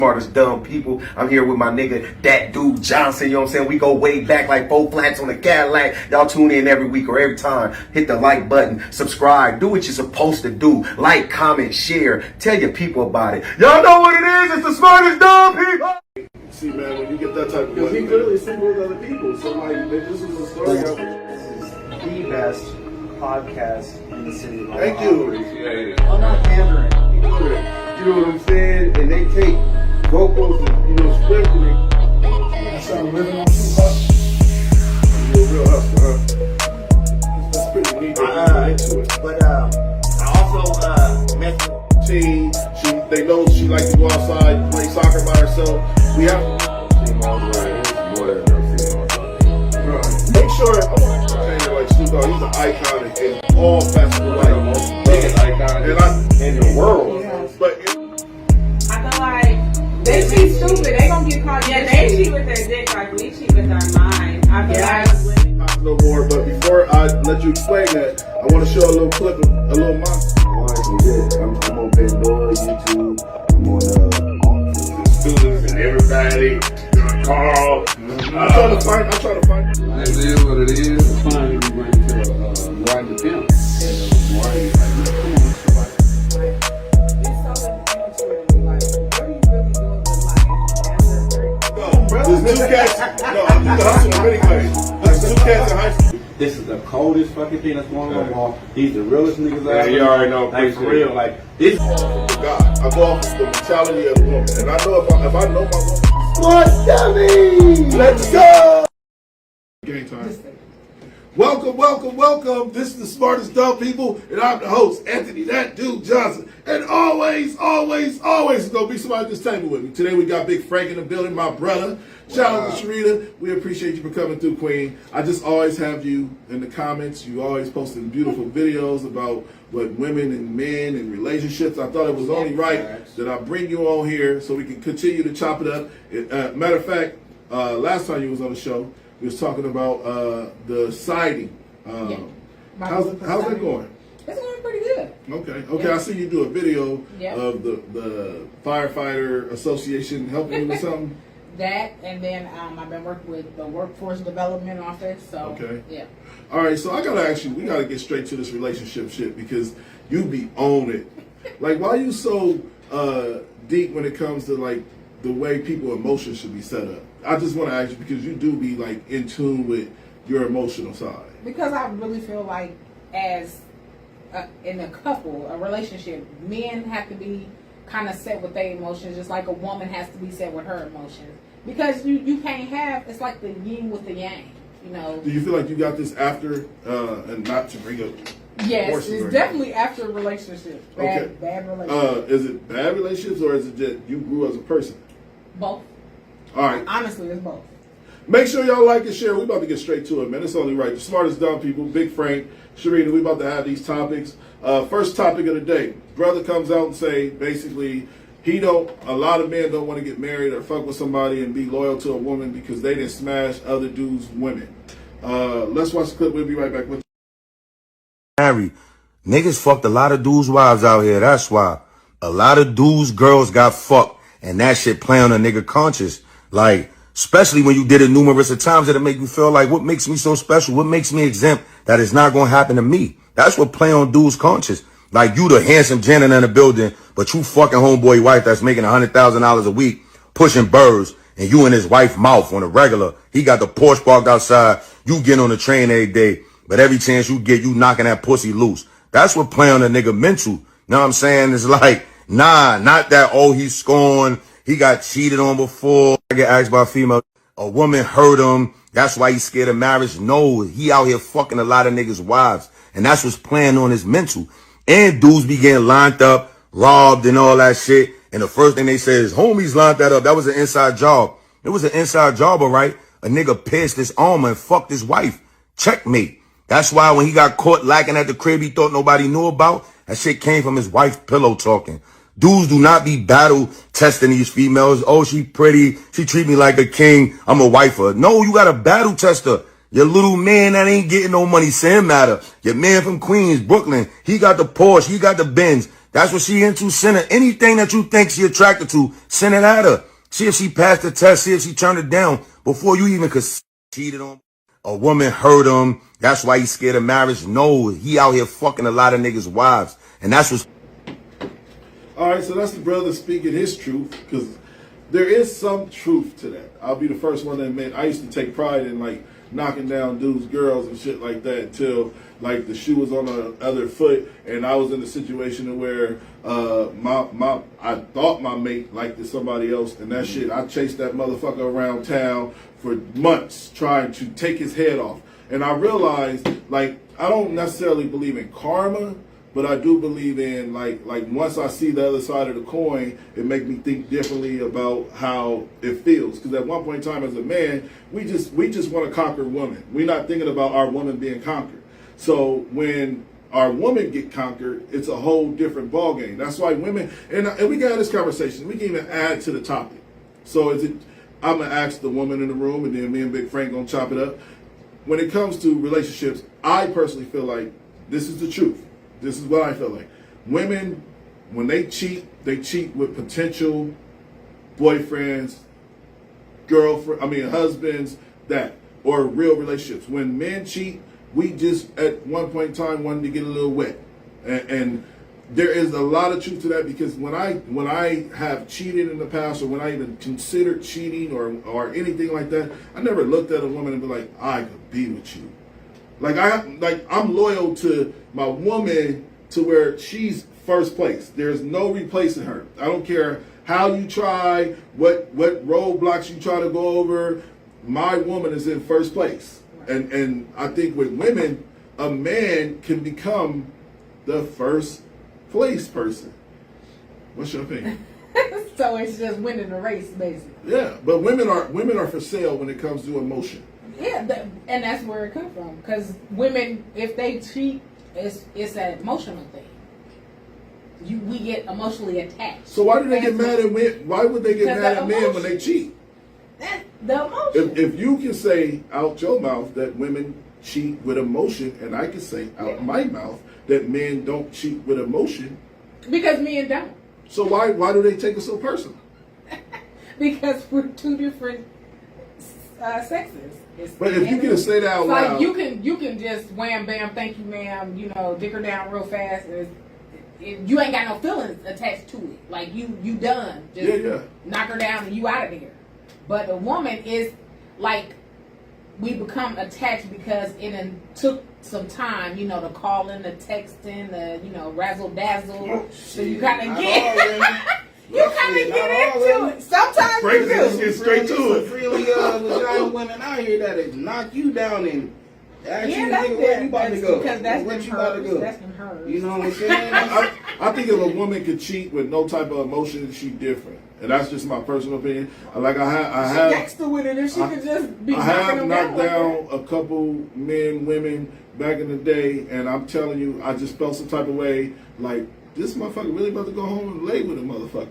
Smartest dumb people. I'm here with my nigga, that dude Johnson, you know what I'm saying? We go way back like 4 flats on the Cadillac. Y'all tune in every week or every time. Hit the like button, subscribe, do what you're supposed to do. Like, comment, share, tell your people about it. Y'all know what it is, it's the smartest dumb people. See, man, when you get that type of money, he clearly assembled other people. So, like, this is a story. This is the best podcast in the city. Thank you. Appreciate it. I'm not pandering. You know what I'm saying? And they take vocals and, script and they start living on some hustle. You're a real hustler, huh? That's pretty neat. Into it. But I also met team. They know she likes to go outside, play soccer by herself. We have make sure I'm saying like Snoop Dogg, he's an icon in all facets of life. Biggest icon in the world. But I feel like they cheat stupid. They gonna get caught. Yeah, they cheat with their dick like we cheat with our mind. I feel like no more. But before I let you explain that, I want to show a little clip, a little monster. I'm on Pandora, YouTube. I'm on Students and everybody. Carl. I'm trying to find. It is what it is. Finally, we went to Wine the Pimp. There's two cats. No, I'm doing the hustle in many ways. There's two cats in high school. This is the coldest fucking thing that's going on the wall. He's the realest niggas out there. You already know. Like, for real. Like, this. God, I go off the mentality of the woman. And I know if I know my woman. Smart dummy! Let's go! Game time. Welcome. This is the smartest dumb people. And I'm the host, Anthony, that dude Johnson. And always is going to be somebody at this table with me. Today we got Big Frank in the building, my brother. Shout out to Sharita. We appreciate you for coming through, Queen. I just always have you in the comments. You always posting beautiful videos about what women and men and relationships. I thought it was only right that I bring you on here so we can continue to chop it up. Matter of fact, last time you was on the show, we was talking about the siding. How's that going? it's going pretty good. Okay. Yeah. I see you do a video of the firefighter association helping you with something. That and then I've been working with the workforce development office. So yeah. All right, so I gotta ask you, we gotta get straight to this relationship shit because you be on it. Like, why you so deep when it comes to like the way people emotions should be set up? I just want to ask you because you do be like in tune with your emotional side. Because I really feel like as in a couple, a relationship, men have to be kind of set with their emotions, just like a woman has to be set with her emotions. Because you can't have, it's like the yin with the yang, you know. Do you feel like you got this after, and not to bring up? Yes, it's definitely after a relationship. Bad relationships. Is it bad relationships or is it just you grew as a person? Both. All right. Honestly, it's both. Make sure y'all like and share. We about to get straight to it, man. It's only right. The smartest dumb people, Big Frank, Sharita, we about to have these topics. First topic of the day. Brother comes out and say, basically, a lot of men don't want to get married or fuck with somebody and be loyal to a woman because they didn't smash other dudes' women. Let's watch the clip. We'll be right back with you. Married. Niggas fucked a lot of dudes' wives out here. That's why. A lot of dudes' girls got fucked. And that shit play on a nigga conscience. Like, especially when you did it numerous of times, it'll make you feel like, what makes me so special? What makes me exempt that it's not going to happen to me? That's what play on dudes' conscience. Like, you the handsome janitor in the building, but you fucking homeboy wife that's making $100,000 a week, pushing birds, and you in his wife's mouth on a regular. He got the Porsche parked outside. You get on the train every day, but every chance you get, you knocking that pussy loose. That's what play on a nigga mental. You know what I'm saying? It's like, nah, not that, oh, he's scorned. He got cheated on before. I get asked by a female, a woman hurt him. That's why he's scared of marriage. No, he out here fucking a lot of niggas' wives. And that's what's playing on his mental. And dudes be getting lined up, robbed and all that shit. And the first thing they say is, homies lined that up. That was an inside job. It was an inside job, all right? A nigga pierced his arm and fucked his wife. Checkmate. That's why when he got caught lacking at the crib he thought nobody knew about, that shit came from his wife's pillow talking. Dudes do not be battle testing these females. Oh, she pretty. She treat me like a king. I'm a wifer. No, you got to battle test her. Your little man that ain't getting no money, Sam matter. Your man from Queens, Brooklyn, he got the Porsche, he got the Benz. That's what she into. Send her anything that you think she attracted to. Send it at her. See if she passed the test. See if she turned it down before you even could cheated on. A woman hurt him. That's why he's scared of marriage. No, he out here fucking a lot of niggas' wives, and that's what's. All right, so that's the brother speaking his truth, because there is some truth to that. I'll be the first one to admit I used to take pride in like knocking down dudes, girls, and shit like that until like the shoe was on the other foot, and I was in a situation where I thought my mate liked somebody else, and that shit, I chased that motherfucker around town for months trying to take his head off, and I realized like I don't necessarily believe in karma. But I do believe in like once I see the other side of the coin, it makes me think differently about how it feels. Because at one point in time, as a man, we just want to conquer women. We're not thinking about our woman being conquered. So when our woman get conquered, it's a whole different ballgame. That's why women and we got this conversation. We can even add to the topic. So I'm gonna ask the woman in the room, and then me and Big Frank gonna chop it up. When it comes to relationships, I personally feel like this is the truth. This is what I feel like. Women, when they cheat with potential boyfriends, husbands, or real relationships. When men cheat, we just at one point in time wanted to get a little wet. And there is a lot of truth to that, because when I have cheated in the past, or when I even considered cheating or anything like that, I never looked at a woman and be like, I could be with you. I'm loyal to my woman to where she's first place. There's no replacing her. I don't care how you try, what roadblocks you try to go over. My woman is in first place. And I think with women, a man can become the first place person. What's your opinion? So it's just winning the race, basically. Yeah, but women are for sale when it comes to emotion. Yeah, and that's where it comes from. Because women, if they cheat, it's an emotional thing. We get emotionally attached. So why do they get mad at men? Why would they get mad at men when they cheat? That's the emotion. If you can say out your mouth that women cheat with emotion, and I can say out my mouth that men don't cheat with emotion, because men don't. So why do they take it so personal? Because we're two different sexes. But if you can say that out loud, like you can just wham bam, thank you ma'am, dick her down real fast. You ain't got no feelings attached to it. Like you done. Just knock her down and you out of there. But a woman is like, we become attached because it took some time, the calling, the texting, the razzle dazzle. So you kind of get. You kind of get into it. Sometimes you do. Get straight to it. Freely vagina women out here that knock you down and ask you, nigga, where you about to go? Because that's where them you about to go? That's them hers. You know what I'm saying? I think if a woman could cheat with no type of emotion, she's different, and that's just my personal opinion. Like I have Dexter with it, if she could just be. I have knocked down a couple men, women back in the day, and I'm telling you, I just felt some type of way, like this motherfucker really about to go home and lay with a motherfucker.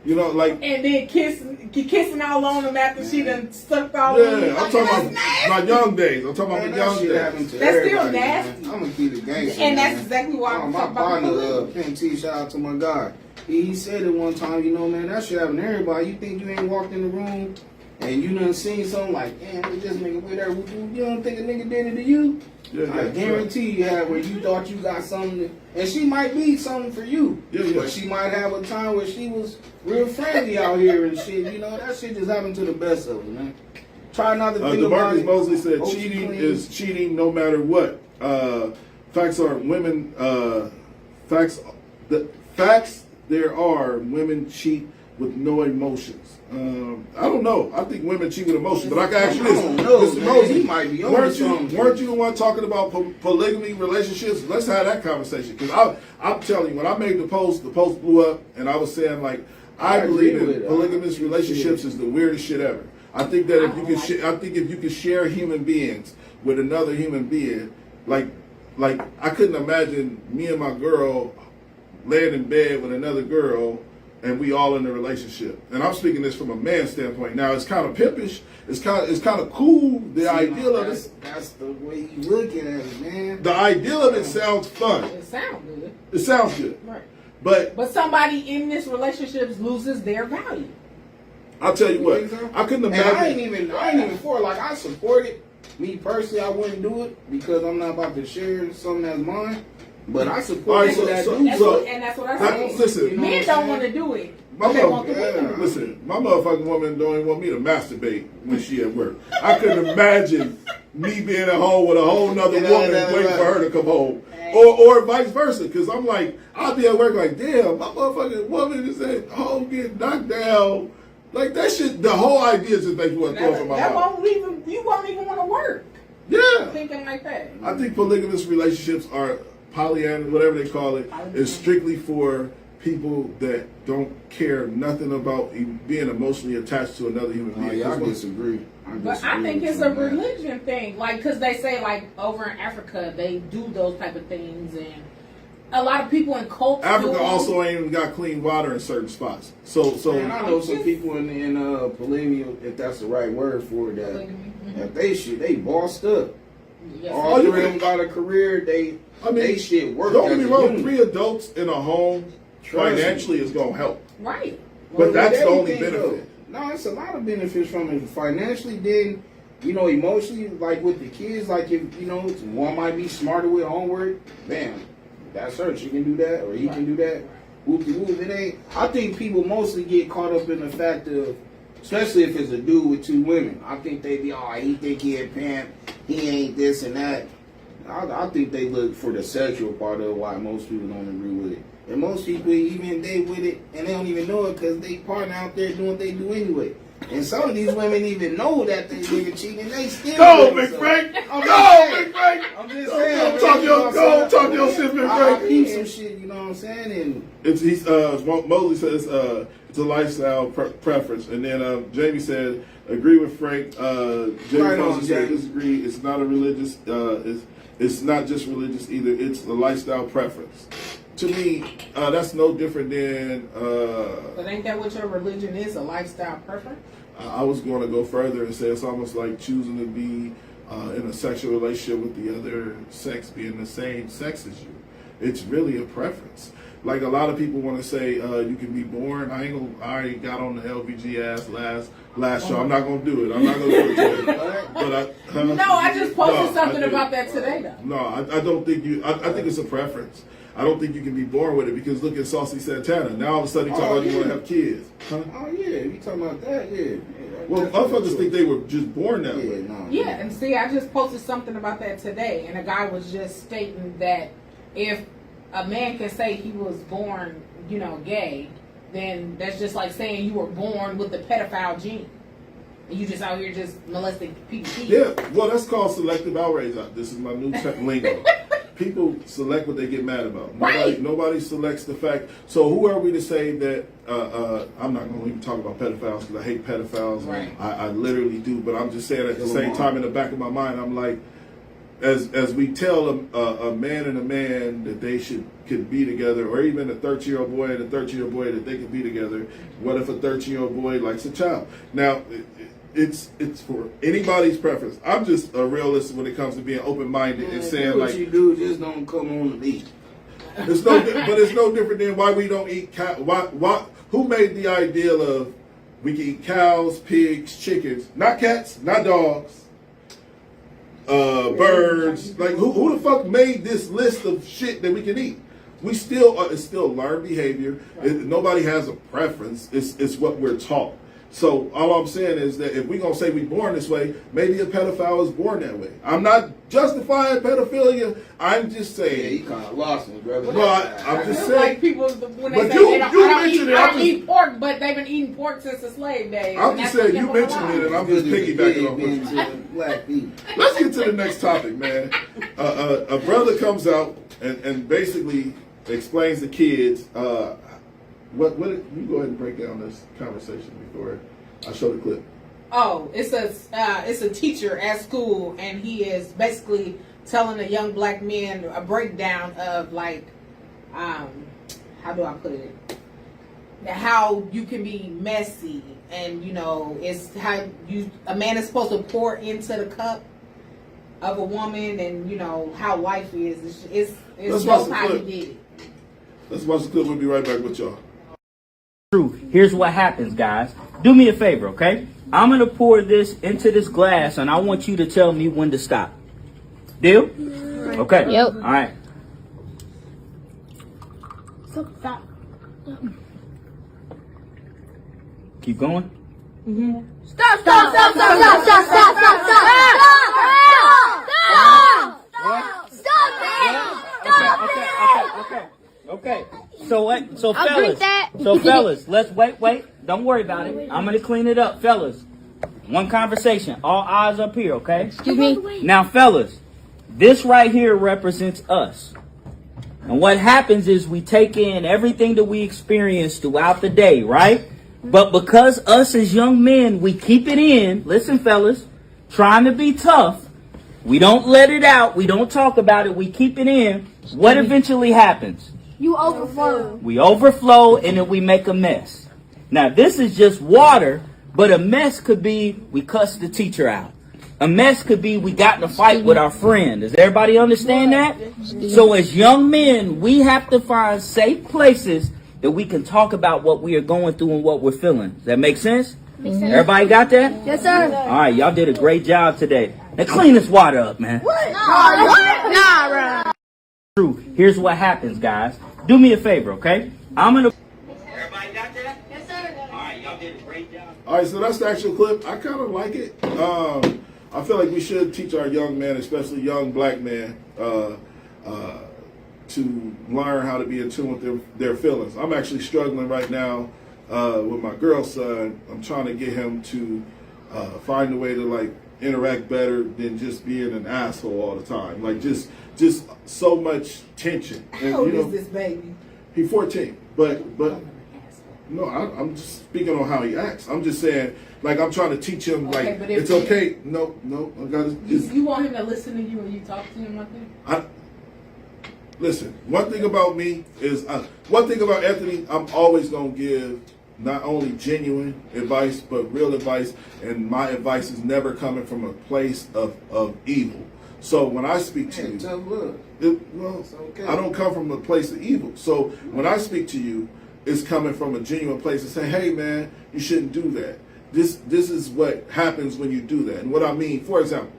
And then kissing all on them after she done sucked all yeah, on them. I'm talking about my young days. I'm talking about my young days. That's still nasty. I'm gonna keep it gangster. And that's exactly why I'm my talking about partner, Pimp T, shout out to my guy. He said it one time, man, that shit happen to everybody. You think you ain't walked in the room and you done seen something like, damn, this nigga with her, you don't think a nigga did it to you? I guarantee you had where you thought you got something, and she might be something for you. But she might have a time where she was real friendly out here and shit. That shit just happened to the best of us, man. Try not to think about it. DeMarcus Mosley said cheating is cheating no matter what. Facts are women. Facts there are women cheat with no emotions. I don't know. I think women cheat with emotions, but I can ask you this, Mr. Mosley, he might be weren't you the one talking about polygamy relationships? Let's have that conversation, because I'm telling you, when I made the post blew up, and I was saying like I believe in polygamous relationships is the weirdest shit ever. I think that if you can share human beings with another human being, like I couldn't imagine me and my girl laying in bed with another girl and we all in a relationship. And I'm speaking this from a man's standpoint. Now it's kind of pimpish. It's kind of cool. The ideal of it. That's the way you looking at it, man. The ideal of it sounds fun. It sounds good. It sounds good. Right. But somebody in this relationship loses their value. I'll tell you You what, think so? I couldn't And imagine. I ain't even for it. Like, I support it. Me personally, I wouldn't do it because I'm not about to share something that's mine. But I support All right, people so- that so- do. That's so- what, and that's what I said. Listen, You know Men what I'm don't saying? want to do it, My but they want the mother- women. Listen, my motherfucking woman don't even want me to masturbate when she at work. I couldn't imagine me being at home with a whole nother Yeah, woman yeah, waiting yeah. for her to come home. Hey. Or vice versa. Because I'm like, I'll be at work like, damn, my motherfucking woman is at home getting knocked down. Like, that shit, the whole idea just makes me want to throw it from my mouth. You won't even want to work Yeah. thinking like that. I think polygamous relationships are polyamorous, whatever they call it, is strictly for people that don't care nothing about being emotionally attached to another human Oh, being. yeah, I That's disagree. But I think it's a religion thing, like, because they say, like, over in Africa they do those type of things, and a lot of people in cults. Africa do them. also ain't even got clean water in certain spots. So And I know some people in polygamy, if that's the right word for it, that Polygamy, if they bossed up. Yes. All you three of can- them got a career. They shit work. don't get me as a wrong, unit. 3 adults in a home Trust financially is gonna help. Right. But that's the only everything, benefit. though. No, it's a lot of benefits from it. Financially, then, emotionally, like with the kids, like if, one might be smarter with homework, bam, that's her. She can do that, or he can do that. Whoop-de-whoop. It ain't. I think people mostly get caught up in the fact of, especially if it's a dude with 2 women. I think they be, he think he a pimp, he ain't this and that. I think they look for the sexual part of why most people don't agree with it. And most people, even they with it, and they don't even know it because they partner out there doing what they do anyway. And some of these women even know that they nigga cheating, and they still Go, do it. Big So, Frank! I'm Go, just saying. Big Frank! I'm just Go, saying. go, man, talk you know your- what I'm go, saying? talk your shit, Big I Frank. peep some shit, you know what I'm saying? And He's Mosley says it's a lifestyle preference, and then Jamie said agree with Frank. Jamie Right on, Foster said Jamie. disagree. It's not a religious. It's not just religious either. It's a lifestyle preference. To me, that's no different than. But ain't that what your religion is? A lifestyle preference? I was going to go further and say it's almost like choosing to be in a sexual relationship with the other sex, being the same sex as you. It's really a preference. Like a lot of people want to say, you can be born. I already got on the LVG ass last show. I'm not gonna do it. I'm not gonna do it today. But No, I just posted No, something I did. about that today, though. No, I don't think you. I think it's a preference. I don't think you can be born with it because look at Saucy Santana. Now all of a sudden you talk about you want to have kids. Huh? oh yeah, you talking about that? Yeah. Well, motherfuckers think they were just born that way. no. Yeah, and see, I just posted something about that today, and a guy was just stating that if a man can say he was born, gay, then that's just like saying you were born with the pedophile gene. And you just out here just molesting people. Yeah, well, that's called selective outrage. This is my new lingo. People select what they get mad about. Right. Nobody selects the fact. So who are we to say that? I'm not going to even talk about pedophiles because I hate pedophiles. Right. I literally do. But I'm just saying at the same time, in the back of my mind, I'm like, as we tell a man and a man that they could be together, or even a 13-year-old boy and a 13-year-old boy that they could be together. What if a 13-year-old boy likes a child? Now, it's for anybody's preference. I'm just a realist when it comes to being open-minded and saying do what like you do, just don't come on the beat. it's no, but it's no different than why we don't eat cow. Why? Who made the ideal of we can eat cows, pigs, chickens, not cats, not dogs, birds? Like who the fuck made this list of shit that we can eat? We still it's still learned behavior. Nobody has a preference. It's what we're taught. So all I'm saying is that if we're going to say we're born this way, maybe a pedophile is born that way. I'm not justifying pedophilia. I'm just Yeah, saying. you kind of lost me, brother. No, I'm just It's saying. like people when they But say you they don't mentioned it, I I'm don't just- eat pork, but they've been eating pork since the slave days. I'm and just that's saying what you kept them mentioned it, and alive. I'm just piggybacking off what being you to said. black people. Let's get to the next topic, man. A brother comes out and basically explains to kids what you go ahead and break down this conversation before I show the clip. Oh, it's a teacher at school, and he is basically telling the young black men a breakdown of like, how do I put it? How you can be messy, and it's how a man is supposed to pour into the cup of a woman, and how life is. It's Let's dope watch the how he clip. did it. Let's watch the clip. We'll be right back with y'all. Here's what happens, guys. Do me a favor, okay? I'm gonna pour this into this glass, and I want you to tell me when to stop. Deal? Okay. Yep. All right. Stop. Keep going. Stop. Okay. So what? So I'll drink fellas. that. So fellas, let's wait. Don't worry about it. I'm gonna clean it up, fellas. One conversation. All eyes up here, okay? Excuse me. Now, fellas, this right here represents us. And what happens is we take in everything that we experience throughout the day, right? But because us as young men, we keep it in. Listen, fellas, trying to be tough. We don't let it out. We don't talk about it. We keep it in. What eventually happens? You overflow. We overflow and then we make a mess. Now, this is just water, but a mess could be we cuss the teacher out. A mess could be we got in a fight with our friend. Does everybody understand that? So as young men, we have to find safe places that we can talk about what we are going through and what we're feeling. Does that make sense? Everybody got that? Yes, sir. All right, y'all did a great job today. Now clean this water up, man. Nah, True. Here's what happens, guys. Do me a favor, okay? I'm gonna. Everybody got that? Yes, sir. All right, y'all did a great job. All right, so that's the actual clip. I kind of like it. I feel like we should teach our young men, especially young black men, to learn how to be in tune with their feelings. I'm actually struggling right now with my girl son. I'm trying to get him to find a way to like interact better than just being an asshole all the time. Like just so much tension. How old is this baby? He's 14, but no, I'm just speaking on how he acts. I'm just saying, like I'm trying to teach him, Okay, like but if it's he- okay. No, I gotta. You want him to listen to you when you talk to him like that? Listen, one thing about me is, one thing about Anthony, I'm always going to give not only genuine advice, but real advice. And my advice is never coming from a place of evil. So when I speak to you, Tough love. Okay. I don't come from a place of evil. So when I speak to you, it's coming from a genuine place and say, hey man, you shouldn't do that. This is what happens when you do that. And what I mean, for example,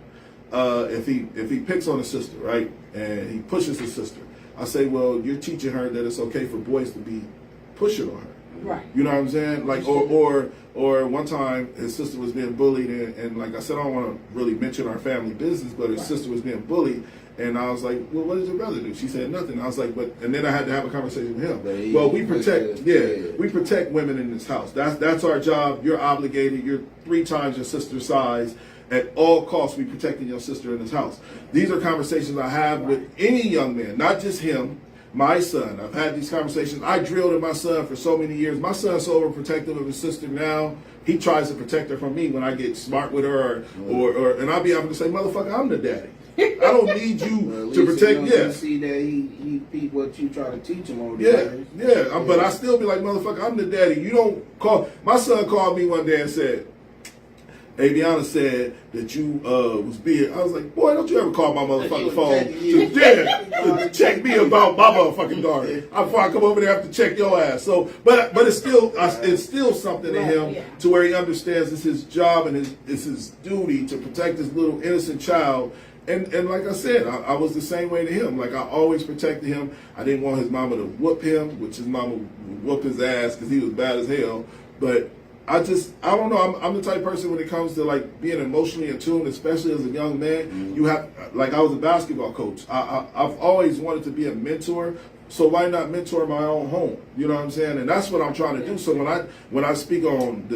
if he picks on a sister, right, and he pushes his sister, I say, well, you're teaching her that it's okay for boys to be pushing on her. Right. You know what I'm saying? Like, or one time his sister was being bullied, and like I said, I don't want to really mention our family business, but his sister was being bullied, and I was like, well, what did your brother do? She said nothing. I was like, and then I had to have a conversation with him. Well, we protect, we protect women in this house. That's our job. You're obligated. You're 3 times your sister's size. At all costs, we protecting your sister in this house. These are conversations I have with any young man, not just him, my son. I've had these conversations. I drilled in my son for so many years. My son's so overprotective of his sister now. He tries to protect her from me when I get smart with her, or and I'll be able to say, motherfucker, I'm the daddy. I don't need you to protect. You see that he repeat what you try to teach him on. But I still be like, motherfucker, I'm the daddy. You don't call. My son called me one day and said, Aviana said that you was being. I was like, boy, don't you ever call my motherfucking phone to check me about my motherfucking daughter. Before I come over there, I have to check your ass. So, but it's still something in him to where he understands it's his job and it's his duty to protect his little innocent child. And like I said, I was the same way to him. Like I always protected him. I didn't want his mama to whoop him, which his mama whooped his ass because he was bad as hell. But I don't know. I'm the type of person when it comes to like being emotionally attuned, especially as a young man. You have, like, I was a basketball coach. I've always wanted to be a mentor. So why not mentor my own home? You know what I'm saying? And that's what I'm trying to do. So when I speak on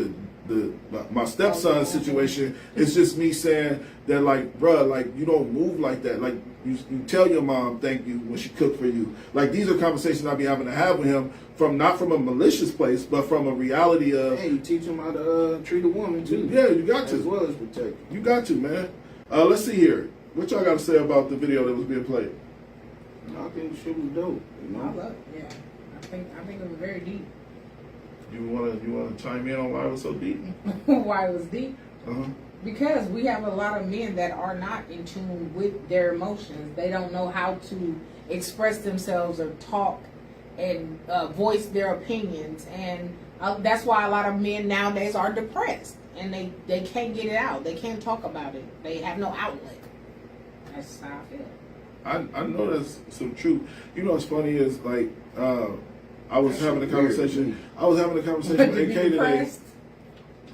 my stepson's situation, it's just me saying that, like, bruh, like, you don't move like that. Like, you tell your mom thank you when she cooked for you. Like, these are conversations I be having to have with him not from a malicious place, but from a reality of. Hey, you teach him how to treat a woman too. Yeah, you got to. As well as protect. You got to, man. Let's see here. What y'all got to say about the video that was being played? I think the shit was dope. You know? I love it. Yeah, I think it was very deep. You wanna chime in on why it was so deep? Why it was deep? Uh-huh. Because we have a lot of men that are not in tune with their emotions. They don't know how to express themselves or talk and voice their opinions, and that's why a lot of men nowadays are depressed, and they can't get it out. They can't talk about it. They have no outlet. That's how I feel. I know that's some truth. You know what's funny is like I was having a conversation. I was having a conversation with AK today. Depressed?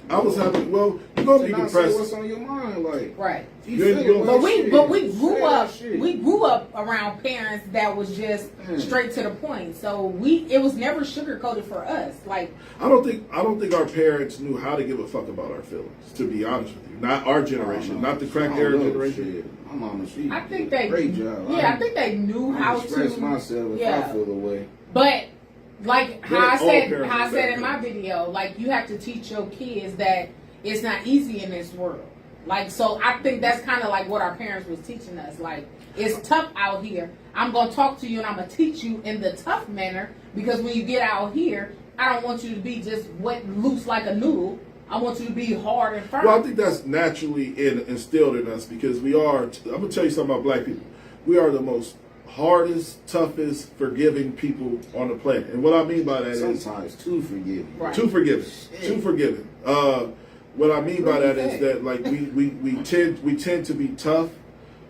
I was having you're gonna be Not say depressed. what's on your mind, like Right. You ain't gonna- But we grew up around parents that was just straight to the point. So it was never sugar coated for us. Like I don't think our parents knew how to give a fuck about our feelings. To be honest with you, not our generation, not the crack era generation. I'm honest. She I think did a they great job. I think they knew how I express to myself if I feel the way. But like how I All said parents in my video, like you have to teach your kids that it's not easy in this world. Like, so I think that's kind of like what our parents was teaching us. Like, it's tough out here. I'm going to talk to you and I'm going to teach you in the tough manner, because when you get out here, I don't want you to be just wet, loose like a noodle. I want you to be hard and firm. Well, I think that's naturally instilled in us because we are. I'm going to tell you something about black people. We are the most hardest, toughest, forgiving people on the planet. And what I mean by that is sometimes too forgiving. Right. too forgiving. Too forgiving. What I mean by that is that like we tend to be tough,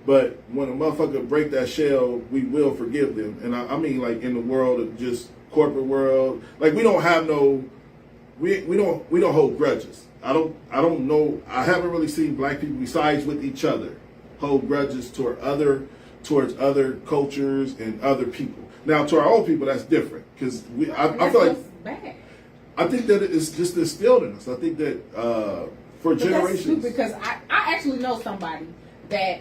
but when a motherfucker break that shell, we will forgive them. And I mean like in the world of just corporate world, like we don't have no, we don't hold grudges. I don't know. I haven't really seen black people besides with each other hold grudges towards other cultures and other people. Now to our own people, that's different because I feel like bad. I think that it's just instilled in us. I think that for But generations. that's stupid, because I actually know somebody that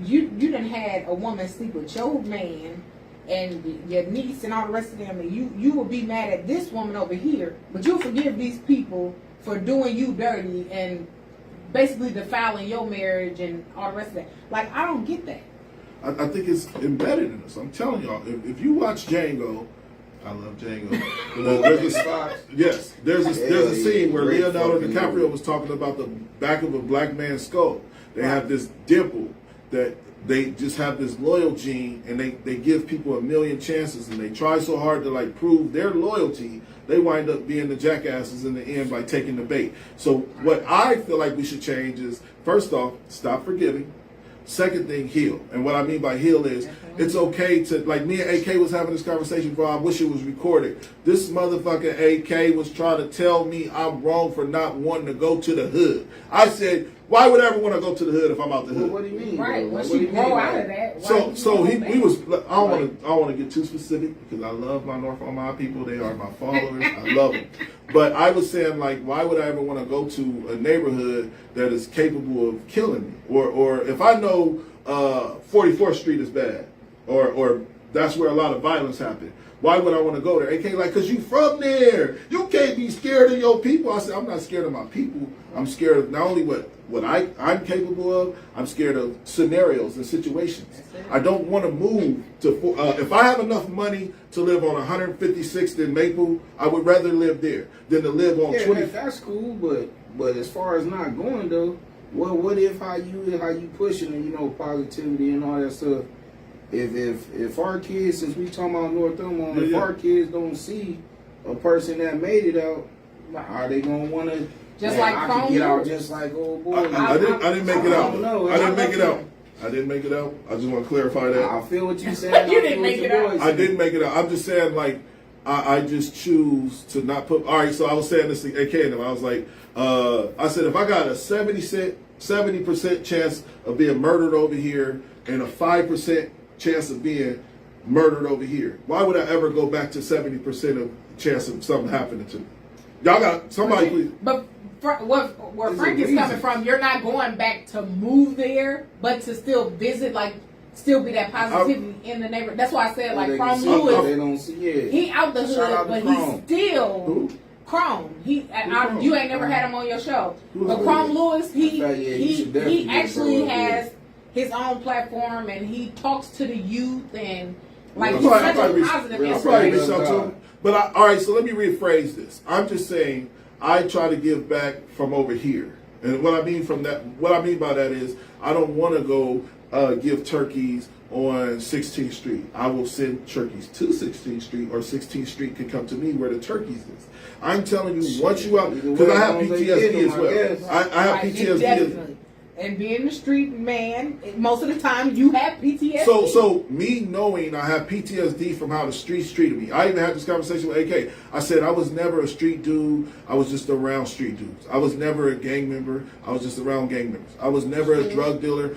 you done had a woman sleep with your man and your niece and all the rest of them, and you will be mad at this woman over here, but you'll forgive these people for doing you dirty and basically defiling your marriage and all the rest of that. Like, I don't get that. I think it's embedded in us. I'm telling y'all, if you watch Django, I love Django. There's a scene where Great Leonardo fucking DiCaprio movie. was talking about the back of a black man's skull. They have this dimple that they just have this loyal gene, and they give people a million chances, and they try so hard to like prove their loyalty. They wind up being the jackasses in the end by taking the bait. So what I feel like we should change is, first off, stop forgiving. Second thing, heal. And what I mean by heal is it's okay to, like me and AK was having this conversation, bro. I wish it was recorded. This motherfucking AK was trying to tell me I'm wrong for not wanting to go to the hood. I said, why would I ever want to go to the hood if I'm out the hood? What do you mean? Right. Bro? Once What do you you mean grow by out that? of that. So he was. I don't want to get too specific because I love my North Omaha people. They are my followers. I love them. But I was saying, like, why would I ever want to go to a neighborhood that is capable of killing me? Or if I know 44th Street is bad, or that's where a lot of violence happened, why would I want to go there? AK, like, because you from there. You can't be scared of your people. I said, I'm not scared of my people. I'm scared of not only what I'm capable of, I'm scared of scenarios and situations. I don't want to move to, if I have enough money to live on 156th and Maple, I would rather live there than to live on 20. That's cool, but as far as not going though, what if how you pushing and positivity and all that stuff? If our kids, since we talking about North Omaha, if our kids don't see a person that made it out, are they gonna want to? Just like I Chrome can get out Lewis. just like old boy. I didn't make it out. I don't know. I didn't make it out. I didn't make it out. I just want to clarify that. I feel what you saying. You didn't make it out. I didn't make it out. I'm just saying, like, I just choose to not put. All right, so I was saying this to AK, and I was like, I said, if I got a 70% chance of being murdered over here and a 5% chance of being murdered over here, why would I ever go back to 70% of chance of something happening to me? Y'all got somebody, please. But where Frank is coming from, you're not going back to move there, but to still visit, like, still be that positivity in the neighborhood. That's why I said, like, Chrome They Lewis, don't see it. he out the Shout out hood, to but Chrome. he's still Who? Chrome. Chrome? You ain't never had him on your show. Who's But Chrome? Chrome Lewis, You should definitely he get actually Chrome has his own platform, and he talks to the youth, and like I'm he's probably- such I'm a probably- positive I'll probably reach inspiration. out to him. But all right, so let me rephrase this. I'm just saying I try to give back from over here, and what I mean by that is I don't want to go give turkeys on 16th Street. I will send turkeys to 16th Street, or 16th Street can come to me where the turkeys is. I'm telling you, once you out, because I have PTSD as well. I have PTSD. Definitely. And being a street man, most of the time you have PTSD. So me knowing I have PTSD from how the streets treated me. I even had this conversation with AK. I said I was never a street dude. I was just around street dudes. I was never a gang member. I was just around gang members. I was never a drug dealer.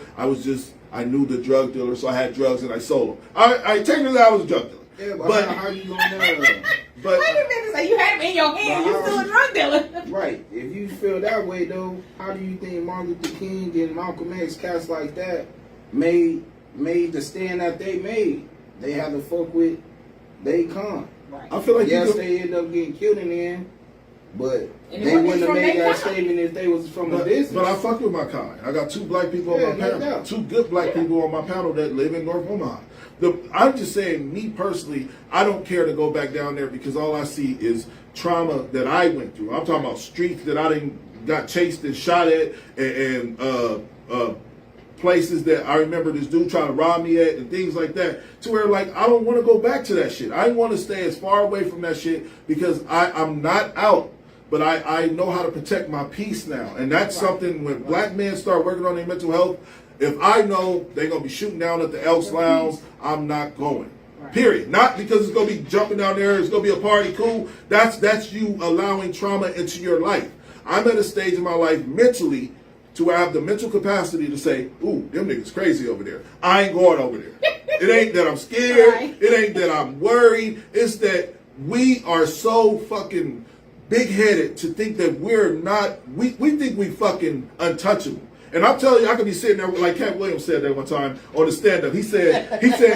I knew the drug dealer, so I had drugs and I sold them. Technically I was a drug dealer. Yeah, but how you gonna know? But wait a minute, say you had him in your hand, you still a drug dealer. Right. If you feel that way though, how do you think Martin Luther King and Malcolm X, cats like that, made the stand that they made? They had to fuck with they con. Right. I feel like they end up getting killed in the end, but they wouldn't have made that statement if they was from the business. But I fuck with my kind. I got 2 black people on my panel. 2 good black people on my panel that live in North Omaha. I'm just saying, me personally, I don't care to go back down there because all I see is trauma that I went through. I'm talking about streets that I got chased and shot at, and places that I remember this dude trying to rob me at, and things like that. To where, like, I don't want to go back to that shit. I want to stay as far away from that shit because I'm not out. But I know how to protect my peace now. And that's something when black men start working on their mental health, if I know they're going to be shooting down at the Elks Lounge, I'm not going. Right. Period. Not because it's going to be jumping down there, it's going to be a party, cool. That's you allowing trauma into your life. I'm at a stage in my life mentally to where I have the mental capacity to say, ooh, them niggas crazy over there. I ain't going over there. It ain't that I'm scared. Right. It ain't that I'm worried. It's that we are so fucking big-headed to think that we're not, we think we fucking untouchable. And I'm telling you, I could be sitting there like Cat Williams said that one time on the stand-up. He said,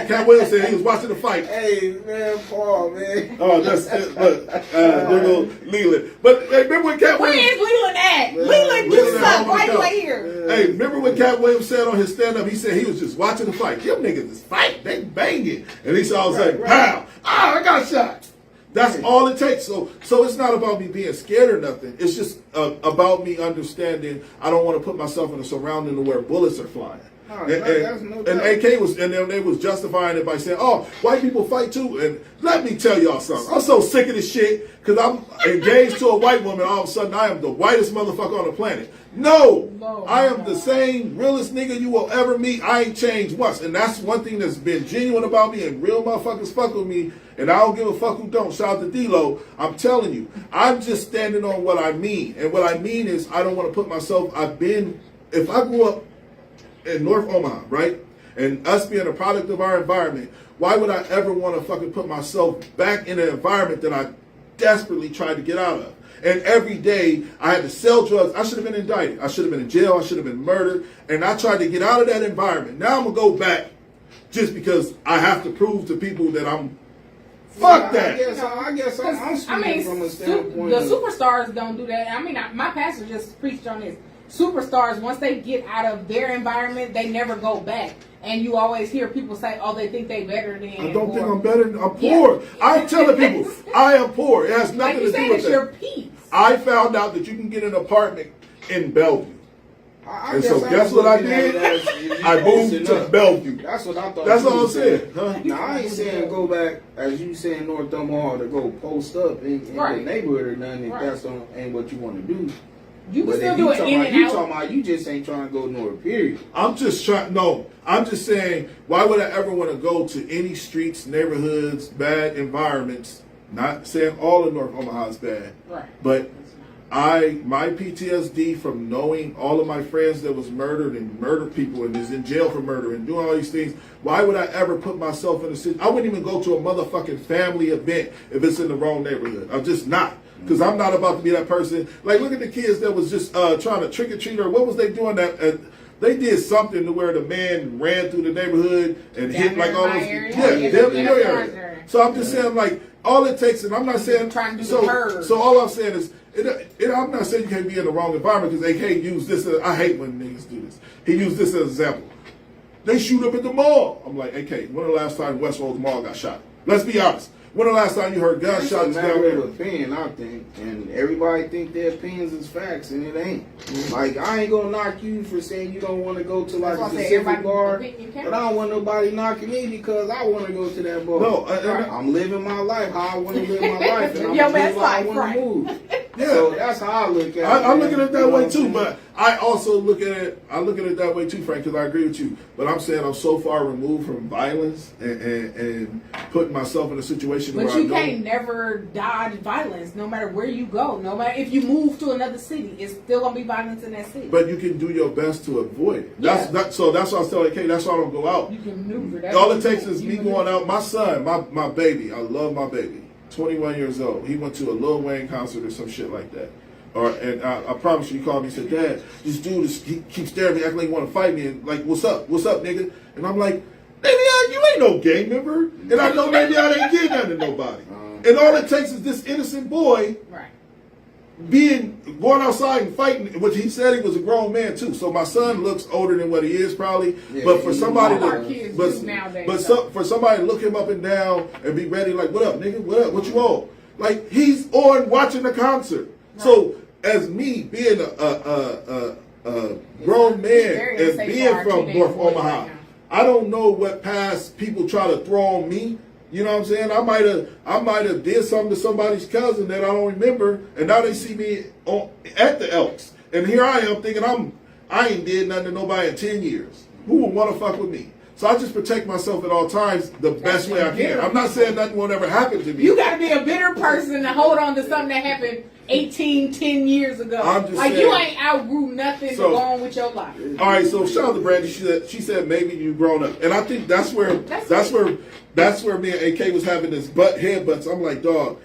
Cat Williams said he was watching the fight. Hey, man, Paul, man. Oh, that's it. Look, there go Leland. But hey, remember when Cat Williams... Where is Leland at? Leland, do something. Why you ain't here? Hey, remember when Cat Williams said on his stand-up, he said he was just watching the fight. Them niggas is fight. They banging. And he saw, like, pow. I got shot. That's all it takes. So it's not about me being scared or nothing. It's just about me understanding I don't want to put myself in a surrounding where bullets are flying. And AK was, and then they was justifying it by saying, "Oh, white people fight too." And let me tell y'all something. I'm so sick of this shit because I'm engaged to a white woman. All of a sudden, I am the whitest motherfucker on the planet. No, I am the same realest nigga you will ever meet. I ain't changed once, and that's one thing that's been genuine about me. And real motherfuckers fuck with me, and I don't give a fuck who don't. Shout out to D-Lo. I'm telling you, I'm just standing on what I mean, and what I mean is I don't want to put myself. If I grew up in North Omaha, right? And us being a product of our environment, why would I ever want to fucking put myself back in an environment that I desperately tried to get out of? And every day I had to sell drugs. I should have been indicted. I should have been in jail. I should have been murdered. And I tried to get out of that environment. Now I'm going to go back just because I have to prove to people that I'm... Fuck that. I guess I'm speaking from a standpoint. The superstars don't do that. I mean, my pastor just preached on this. Superstars, once they get out of their environment, they never go back. And you always hear people say, "Oh, they think they better than." I don't think I'm better. I'm poor. Yeah. I'm telling people, I am poor. It has nothing to do with that. Your peace. I found out that you can get an apartment in Bellevue. And so guess what I did? I moved to Bellevue. That's what I thought. That's all I'm saying. Huh? Now, I ain't saying go back, as you saying, North Omaha to go post up in the neighborhood or nothing if that's ain't what you want to do. You can still do it in and out. You talking about you just ain't trying to go north, period. I'm just saying, why would I ever want to go to any streets, neighborhoods, bad environments? Not saying all of North Omaha is bad. Right. But my PTSD from knowing all of my friends that was murdered and murdered people and is in jail for murder and doing all these things, why would I ever put myself in a situation? I wouldn't even go to a motherfucking family event if it's in the wrong neighborhood. I'm just not. Because I'm not about to be that person. Like, look at the kids that was just trying to trick or treat, or what was they doing? They did something to where the man ran through the neighborhood and hit like all those. So I'm just saying, like, all it takes, and I'm not saying. So all I'm saying is, I'm not saying you can't be in the wrong environment because they can't use this. I hate when niggas do this. He used this as an example. They shoot up at the mall. I'm like, AK, when the last time West Road Mall got shot? Let's be honest. When the last time you heard It's a gunshots down matter there? of opinion, I think, and everybody think their opinions is facts, and it ain't. Like, I ain't gonna knock you for saying you don't want to go to like That's a why I say specific everybody's bar, opinion counts. but I don't want nobody knocking me because I want to go to that bar. No, I'm living my life how I want to live my life, and I'm Your gonna best move how I life, want right. to move. Yeah. So that's how I look at it. I'm looking at it You that know way what too, I'm but I also look at it. I look at it that way too, Frank, because I agree with you. But I'm saying I'm so far removed from violence and putting myself in a situation But where you I know. can't never dodge violence, no matter where you go. No matter if you move to another city, it's still gonna be violence in that city. But you can do your best to avoid it. Yeah. So that's why I was telling Kay. That's why I don't go out. You can maneuver. That's All what it you takes do. is You me maneuver. going out. My son, my baby. I love my baby. 21 years old. He went to a Lil Wayne concert or some shit like that. And I promise you, he called me and said, "Dad, this dude he keeps staring at me, acting like he want to fight me, and like, what's up, nigga?" And I'm like, "Maybe you ain't no gang member, and I know maybe I ain't getting nothing to nobody." And all it takes is this innocent boy Right. going outside and fighting, which he said he was a grown man too. So my son looks older than what he is probably. Yeah, but for somebody all our to, kids but, do nowadays, but though. for somebody to look him up and down and be ready, like, "What up, nigga? What up? What you on?" Like he's on watching the concert. Right. So as me being a grown man very and unsafe being for our from teenage North boys Omaha, right now. I don't know what past people try to throw on me. You know what I'm saying? I might have did something to somebody's cousin that I don't remember, and now they see me at the Elks, and here I am thinking I ain't did nothing to nobody in 10 years. Who would want to fuck with me? So I just protect myself at all times the best way I can. I'm not saying nothing won't ever happen to me. You got to be a bitter person to hold on to something that happened 10 years ago. I'm just like saying. you ain't outgrew nothing So- to go on with your life. All right, so shout out to Brandy. She said maybe you've grown up, and I think that's where me and AK was having this headbutts. I'm like, dog,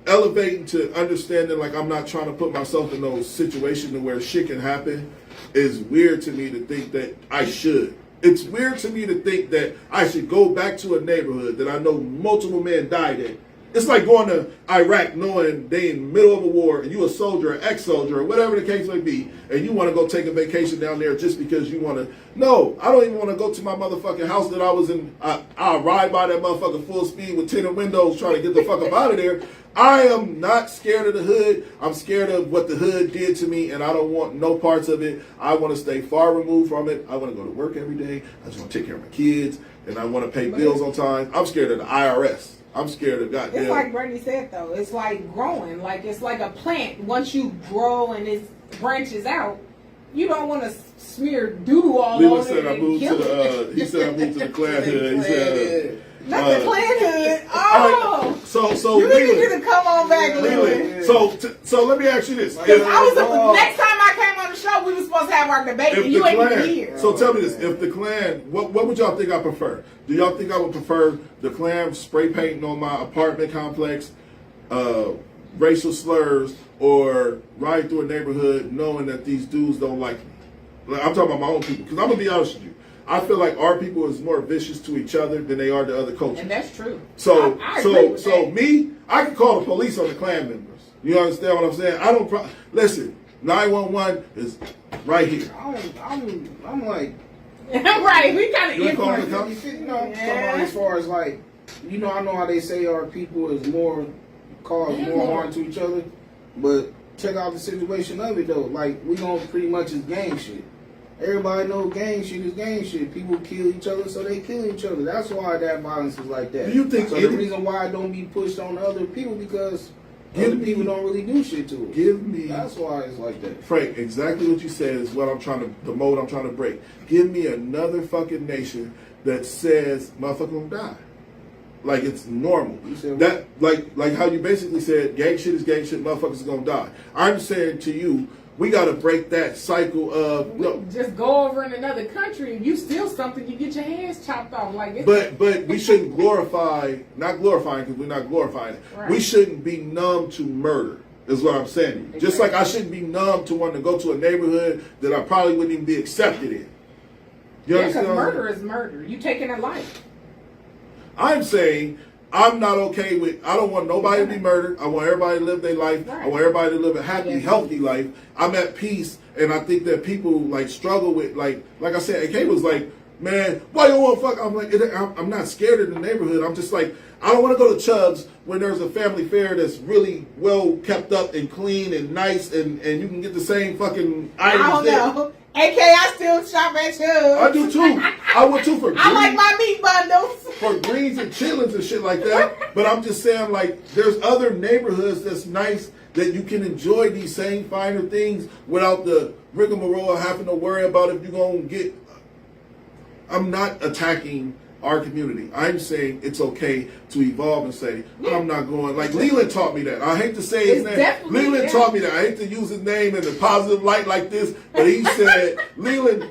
elevating to understanding like I'm not trying to put myself in those situations where shit can happen is weird to me to think that I should. It's weird to me to think that I should go back to a neighborhood that I know multiple men died in. It's like going to Iraq knowing they in the middle of a war and you a soldier, an ex-soldier, or whatever the case may be, and you want to go take a vacation down there just because you want to. No, I don't even want to go to my motherfucking house that I was in. I'll ride by that motherfucker full speed with tinted windows trying to get the fuck up out of there. I am not scared of the hood. I'm scared of what the hood did to me, and I don't want no parts of it. I want to stay far removed from it. I want to go to work every day. I just want to take care of my kids, and I want to pay bills on time. I'm scared of the IRS. I'm scared of goddamn. It's like Bernie said though. It's like growing. Like it's like a plant. Once you grow and it branches out, you don't want to smear doo all Leland over said it I and moved to kill the. it. He said I moved to the Klan hood. He said. Not the Klan hood. All right, Oh, so you need Leland, to come on back, Leland. so let me ask you this. Because next time I came on the show, we were supposed to have our debate, and you ain't even here. So tell me this: if the Klan, what would y'all think I prefer? Do y'all think I would prefer the Klan spray painting on my apartment complex, racial slurs, or ride through a neighborhood knowing that these dudes don't like me? Like, I'm talking about my own people, because I'm gonna be honest with you. I feel like our people is more vicious to each other than they are to other cultures. And that's true. So, I agree with that. me, I can call the police on the Klan members. You understand what I'm saying? I don't. Listen, 911 is right here. I'm like, right, we kind of You ain't calling the influence. cops? you know, I'm talking about as far as like, you know, I know how they say our people is cause more harm to each other, but check out the situation of it though. Like, we gonna pretty much is gang shit. Everybody know gang shit is gang shit. People kill each other, so they kill each other. That's why that violence is like that. Do you think so the reason why it don't be pushed on other people because other people don't really do shit to it. Give me. That's why it's like that. Frank, exactly what you said is what the mode I'm trying to break. Give me another fucking nation that says motherfucker gonna die. Like it's normal. That like how you basically said gang shit is gang shit, motherfuckers is gonna die. I'm saying to you, we gotta break that cycle of Just go over in another country and you steal something, you get your hands chopped off. Like it's, but we shouldn't not glorifying because we're not glorifying it. Right. We shouldn't be numb to murder. Is what I'm saying. Exactly. Just like I shouldn't be numb to wanting to go to a neighborhood that I probably wouldn't even be accepted in. You yeah, because understand? murder is murder. You taking a life. I'm saying I'm not okay with. I don't want nobody to be murdered. I want everybody to live their life. Right. I want everybody to live a happy, healthy life. I'm at peace, and I think that people like struggle with like I said. AK was like man, why you want to fuck? I'm like, I'm not scared of the neighborhood. I'm just like, I don't want to go to Chubb's when there's a family fair that's really well kept up and clean and nice, and you can get the same fucking items I don't there. know. AK, I still shop at Chubb's. I do too. I would too for greens. I like my meat bundles. For greens and chitlins and shit like that. But I'm just saying, like, there's other neighborhoods that's nice that you can enjoy these same finer things without the rigmarole of having to worry about if you're going to get. I'm not attacking our community. I'm saying it's okay to evolve and say, I'm not going. Like, Leland taught me that. I hate to say his name. Leland taught me that. I hate to use his name in a positive light like this, but he said, Leland,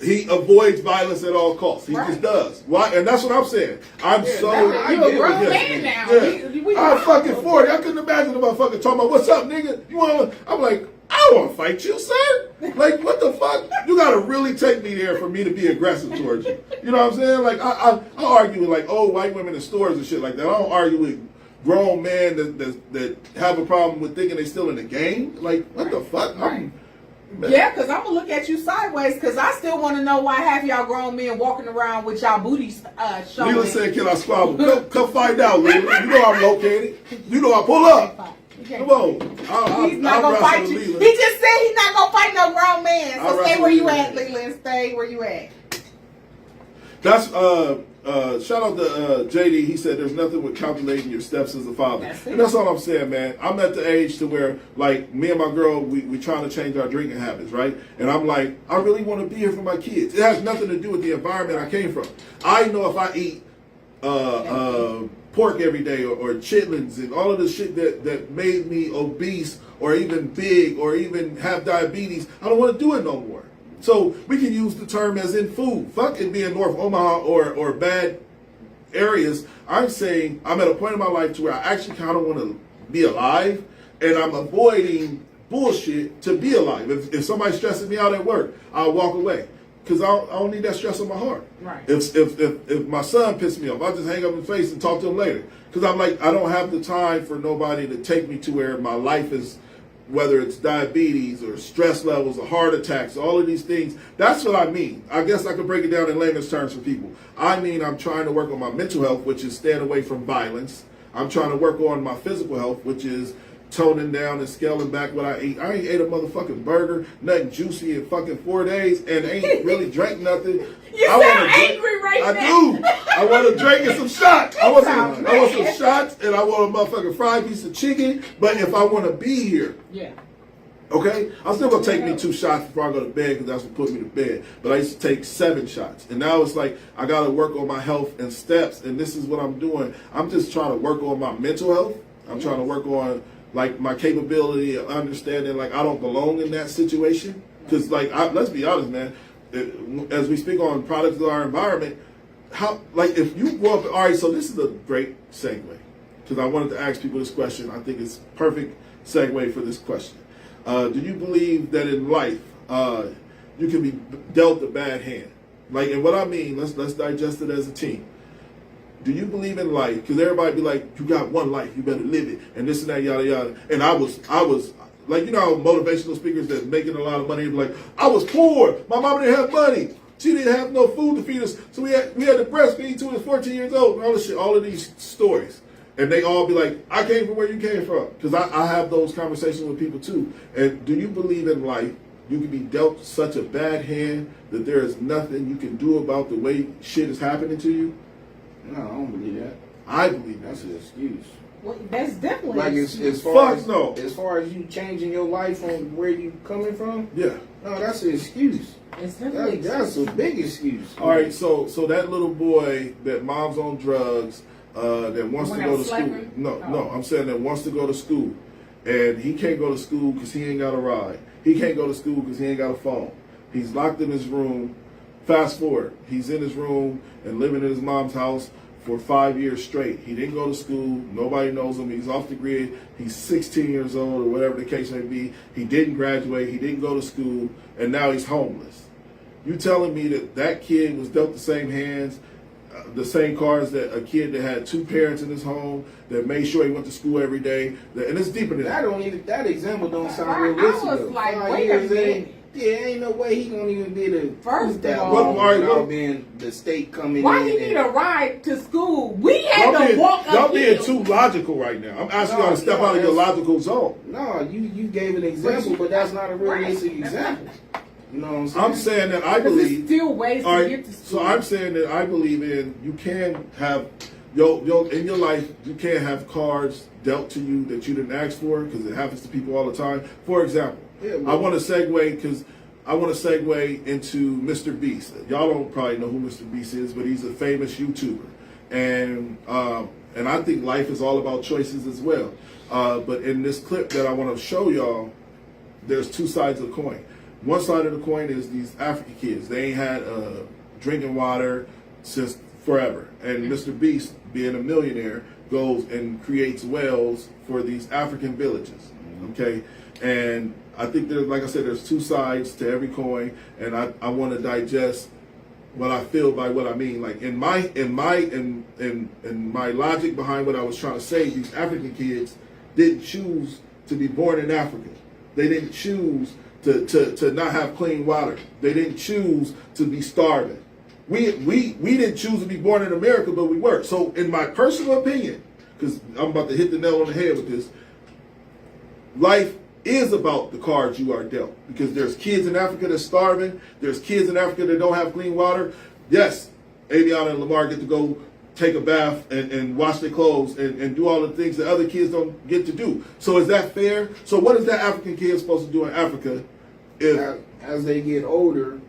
he avoids violence at all costs. He just does. Why? And that's what I'm saying. I'm You're a grown man now. I'm fucking 40. I couldn't imagine a motherfucker talking about, what's up, nigga? You want? I'm like, I don't want to fight you, sir. Like, what the fuck? You got to really take me there for me to be aggressive towards you. You know what I'm saying? Like, I argue with, like, old white women in stores and shit like that. I don't argue with grown men that have a problem with thinking they still in the game. Like, what the fuck? Yeah, because I'm going to look at you sideways because I still want to know why half y'all grown men walking around with y'all booties showing. Leland said, can I squabble? Come find out, Leland. You know I'm located. You know I pull up. Come on. He's not going to fight you. Leland. He just said he's not going to fight no grown man. So stay where you at, Leland. Stay where you at. That's shout out to JD. He said there's nothing with calculating your steps as a father. And that's all I'm saying, man. I'm at the age to where, like, me and my girl, we trying to change our drinking habits, right? And I'm like, I really want to be here for my kids. It has nothing to do with the environment I came from. I know if I eat pork every day or chitlins and all of the shit that made me obese or even big or even have diabetes, I don't want to do it no more. So we can use the term as in food. Fuck it being North Omaha or bad areas. I'm saying I'm at a point in my life to where I actually kind of want to be alive, and I'm avoiding bullshit to be alive. If somebody's stressing me out at work, I'll walk away because I don't need that stress on my heart. Right. If my son pissed me off, I'll just hang up his face and talk to him later because I'm like, I don't have the time for nobody to take me to where my life is. Whether it's diabetes or stress levels or heart attacks, all of these things, that's what I mean. I guess I could break it down in layman's terms for people. I mean, I'm trying to work on my mental health, which is staying away from violence. I'm trying to work on my physical health, which is toning down and scaling back what I eat. I ain't ate a motherfucking burger, nothing juicy in fucking 4 days, and ain't really drank nothing. You sound angry right now. I do. I want to drink and some shots. I want some shots, and I want a motherfucking fried piece of chicken. But if I want to be here, okay, I'm still gonna take me 2 shots before I go to bed because that's what put me to bed. But I used to take 7 shots, and now it's like I gotta work on my health and steps. And this is what I'm doing. I'm just trying to work on my mental health. I'm trying to work on like my capability of understanding like I don't belong in that situation. Because like let's be honest, man. As we speak on products of our environment, how like if you grow up, all right, so this is a great segue because I wanted to ask people this question. I think it's perfect segue for this question. Do you believe that in life you can be dealt a bad hand? Like, and what I mean, let's digest it as a team. Do you believe in life? Because everybody be like, you got one life, you better live it, and this and that, yada yada. And I was like, you know, motivational speakers that making a lot of money, like, I was poor. My mama didn't have money. She didn't have no food to feed us, so we had to breastfeed till we was 14 years old. And all this shit, all of these stories, and they all be like, I came from where you came from, because I have those conversations with people too. And do you believe in life? You can be dealt such a bad hand that there is nothing you can do about the way shit is happening to you? No, I don't believe that. I believe That's an excuse. Well, that's definitely Like as far as you changing your life from where you coming from. Yeah. No, that's an excuse. It's definitely That's a big excuse. All right, so that little boy that mom's on drugs, that wants to go to school. No, I'm saying that wants to go to school, and he can't go to school because he ain't got a ride. He can't go to school because he ain't got a phone. He's locked in his room. Fast forward, he's in his room and living in his mom's house for 5 years straight. He didn't go to school. Nobody knows him. He's off the grid. He's 16 years old or whatever the case may be. He didn't graduate. He didn't go to school. And now he's homeless. You telling me that kid was dealt the same hands, the same cards that a kid that had 2 parents in his home, that made sure he went to school every day, and it's deeper than that. That example don't sound realistic. I was like, though. wait a minute. Yeah, ain't no way he gonna even be the First of that all- long What- without being the state coming Why in. he need a ride to school? We had Y'all to walk y'all up being here. too logical right now. I'm asking y'all to step No, out of your that's- logical zone. No, you gave an example, but that's not a realistic example. You know what I'm saying? I'm saying that I Because there's believe. still ways All to right, get to school. so I'm saying that I believe in you can have in your life you can't have cards dealt to you that you didn't ask for because it happens to people all the time. For example, Yeah, I want to segue into Mr. Beast. Y'all don't probably know who Mr. Beast is, but he's a famous YouTuber, and I think life is all about choices as well. But in this clip that I want to show y'all, there's two sides of the coin. One side of the coin is these African kids. They ain't had drinking water since forever. And Mr. Beast, being a millionaire, goes and creates wells for these African villages. Okay? And I think there's, like I said, there's two sides to every coin, and I want to digest what I feel by what I mean. Like in my logic behind what I was trying to say, these African kids didn't choose to be born in Africa. They didn't choose to not have clean water. They didn't choose to be starving. We didn't choose to be born in America, but we were. So in my personal opinion, because I'm about to hit the nail on the head with this, life is about the cards you are dealt. Because there's kids in Africa that's starving. There's kids in Africa that don't have clean water. Yes, Aviana and Lamar get to go take a bath and wash their clothes and do all the things that other kids don't get to do. So is that fair? So what is that African kid supposed to do in Africa if As they get older,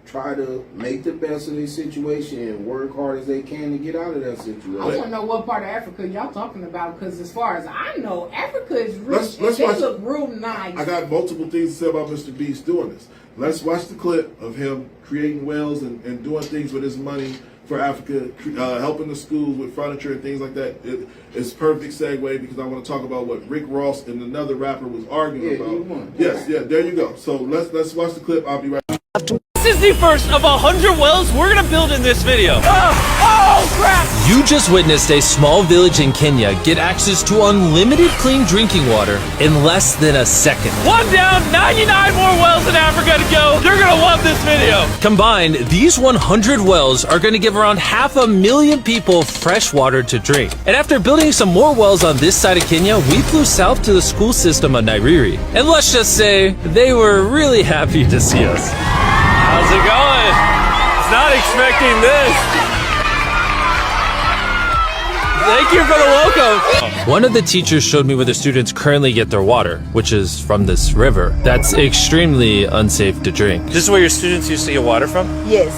try to make the best of their situation and work hard as they can to get out of that situation. I want to know what part of Africa y'all talking about, because as far as I know, Africa is rich. Let's and they watch- look real nice. I got multiple things to say about Mr. Beast doing this. Let's watch the clip of him creating wells and doing things with his money for Africa, helping the schools with furniture and things like that. It's perfect segue because I want to talk about what Rick Ross and another rapper was arguing Yeah, about. you won. Yes, yeah, there you go. So let's watch the clip. I'll be right back. This is the first of 100 wells we're gonna build in this video. Oh crap! You just witnessed a small village in Kenya get access to unlimited clean drinking water in less than a second. One down, 99 more wells in Africa to go. You're gonna love this video. Combined, these 100 wells are going to give around 500,000 people fresh water to drink. And after building some more wells on this side of Kenya, we flew south to the school system of Nairiri. And let's just say, they were really happy to see us. How's it going? Was not expecting this. Thank you for the welcome. One of the teachers showed me where the students currently get their water, which is from this river. That's extremely unsafe to drink. This is where your students used to get water from? Yes.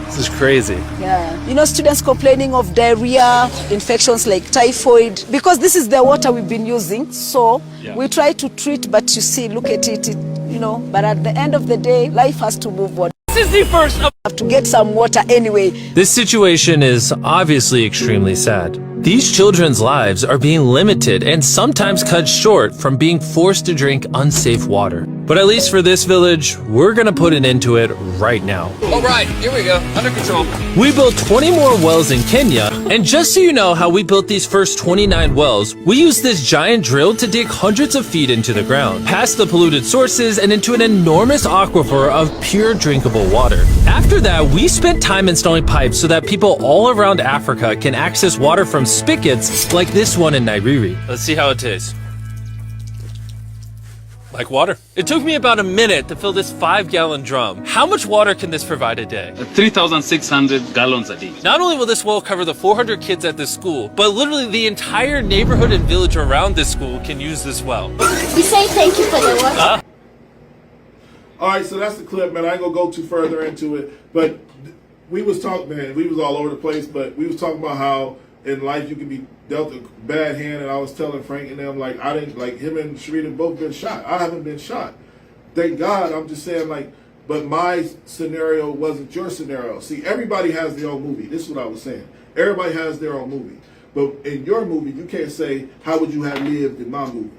This is crazy. Yeah. You know, students complaining of diarrhea, infections like typhoid, because this is the water we've been using. So we try to treat, but you see, look at it, you know, but at the end of the day, life has to move on. This is the first of Have to get some water anyway. This situation is obviously extremely sad. These children's lives are being limited and sometimes cut short from being forced to drink unsafe water. But at least for this village, we're gonna put an end to it right now. All right, here we go. Under control. We built 20 more wells in Kenya, and just so you know how we built these first 29 wells, we used this giant drill to dig hundreds of feet into the ground, past the polluted sources and into an enormous aquifer of pure drinkable water. After that, we spent time installing pipes so that people all around Africa can access water from spigots like this one in Nairiri. Let's see how it tastes. Like water. It took me about a minute to fill this 5-gallon drum. How much water can this provide a day? 3,600 gallons a day. Not only will this well cover the 400 kids at this school, but literally the entire neighborhood and village around this school can use this well. We say thank you for the water. All right, so that's the clip, man. I ain't gonna go too further into it, but we was talking, man. We was all over the place, but we was talking about how in life you can be dealt a bad hand, and I was telling Frank and them like I didn't like him and Sharita both been shot. I haven't been shot, thank God. I'm just saying like, but my scenario wasn't your scenario. See, everybody has their own movie. This is what I was saying. Everybody has their own movie, but in your movie, you can't say how would you have lived in my movie.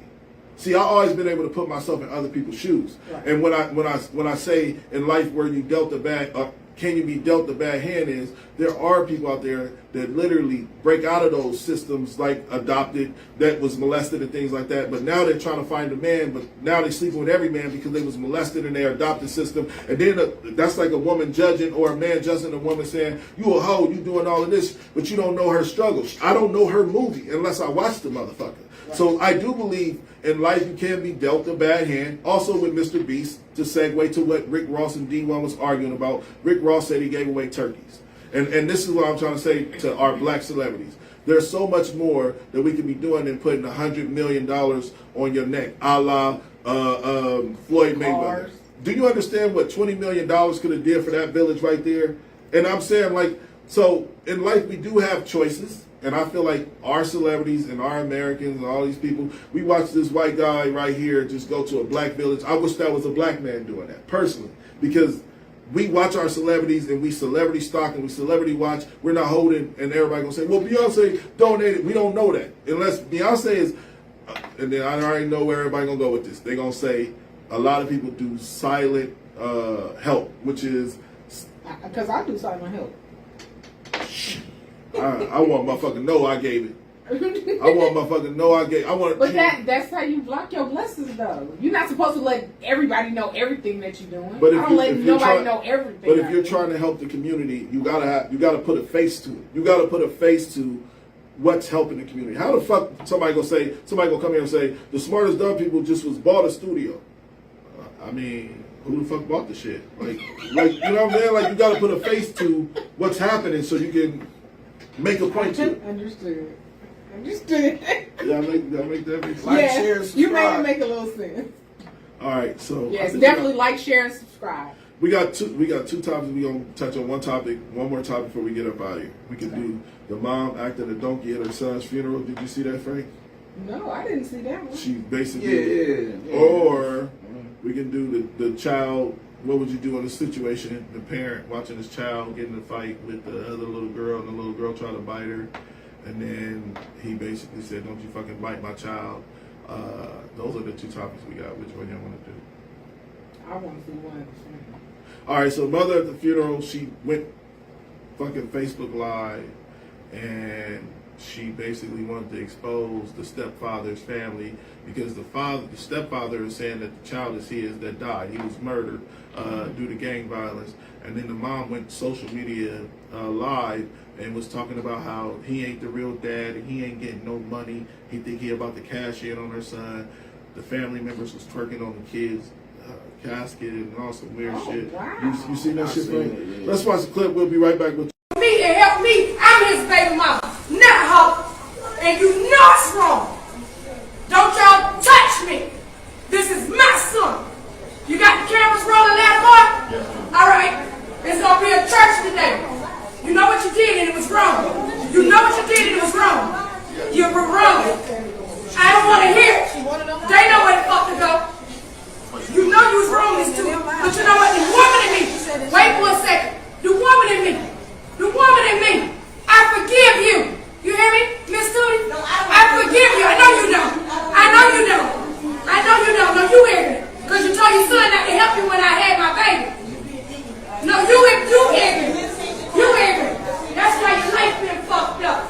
See, I've always been able to put myself in other people's shoes, and when I say in life where you dealt a bad, can you be dealt the bad hand is there are people out there that literally break out of those systems like adopted that was molested and things like that, but now they're trying to find a man, but now they're sleeping with every man because they was molested in their adopted system. And then that's like a woman judging or a man judging a woman saying, you a hoe, you doing all of this, but you don't know her struggles. I don't know her movie unless I watch the motherfucker. Right. So I do believe in life you can be dealt a bad hand. Also with Mr. Beast, to segue to what Rick Ross and D1 was arguing about, Rick Ross said he gave away turkeys. And this is what I'm trying to say to our black celebrities. There's so much more that we could be doing than putting $100 million on your neck, a la Floyd Mayweather. Do you understand what $20 million could have did for that village right there? And I'm saying, like, so in life we do have choices. And I feel like our celebrities and our Americans and all these people, we watch this white guy right here just go to a black village. I wish that was a black man doing that, personally. Because we watch our celebrities and we celebrity stock and we celebrity watch. We're not holding, and everybody going to say, well, Beyonce donated. We don't know that. Unless Beyonce is, and then I already know where everybody going to go with this. They're going to say a lot of people do silent help, which is... Because I do silent help. I want motherfucking know I gave it. I want motherfucking know I gave. I want. But that's how you block your blessings, though. You're not supposed to let everybody know everything that you're doing. But I don't let nobody know everything. But if you're trying to help the community, you gotta put a face to it. You gotta put a face to what's helping the community. How the fuck somebody gonna come here and say the smartest dumb people just was bought a studio? I mean, who the fuck bought the shit? Like you know what I'm saying? Like you gotta put a face to what's happening so you can make a point to it. Understood. Y'all make that make sense? Like, share, subscribe. You made it make a little sense. All right, so yes, definitely like, share, and subscribe. We got two topics. We gonna touch on one more topic before we get up out of here. We can do the mom acting a donkey at her son's funeral. Did you see that, Frank? No, I didn't see that one. She basically, yeah. Or we can do the child. What would you do in a situation? The parent watching his child get in a fight with the other little girl, and the little girl trying to bite her, and then he basically said, "Don't you fucking bite my child." Those are the two topics we got. Which one you want to do? I want to see one. All right, so mother at the funeral, she went fucking Facebook Live, and she basically wanted to expose the stepfather's family because the stepfather is saying that the child is his that died. He was murdered due to gang violence. And then the mom went social media live and was talking about how he ain't the real dad and he ain't getting no money. He think he about to cash in on her son. The family members was twerking on the kids' casket and all some weird shit. Wow. You seen that shit, Frank? Yeah. Let's watch the clip. We'll be right back with you. Me and help me. I'm his baby mama, not hoe. And you know it's wrong. Don't y'all touch me. This is my son. You got the cameras rolling that boy? All right. It's gonna be a church today. You know what you did and it was wrong. You know what you did and it was wrong. You were wrong. I don't want to hear it. They know where the fuck to go. You know you was wrong this too. But you know what? The woman in me. Wait for a second. The woman in me. The woman in me. I forgive you. You hear me, Miss Tootie? I forgive you. I know you know. I know you know. I know you know. No, you ignorant. Because you told your son not to help you when I had my baby. No, you ignorant. You ignorant. That's why your life been fucked up.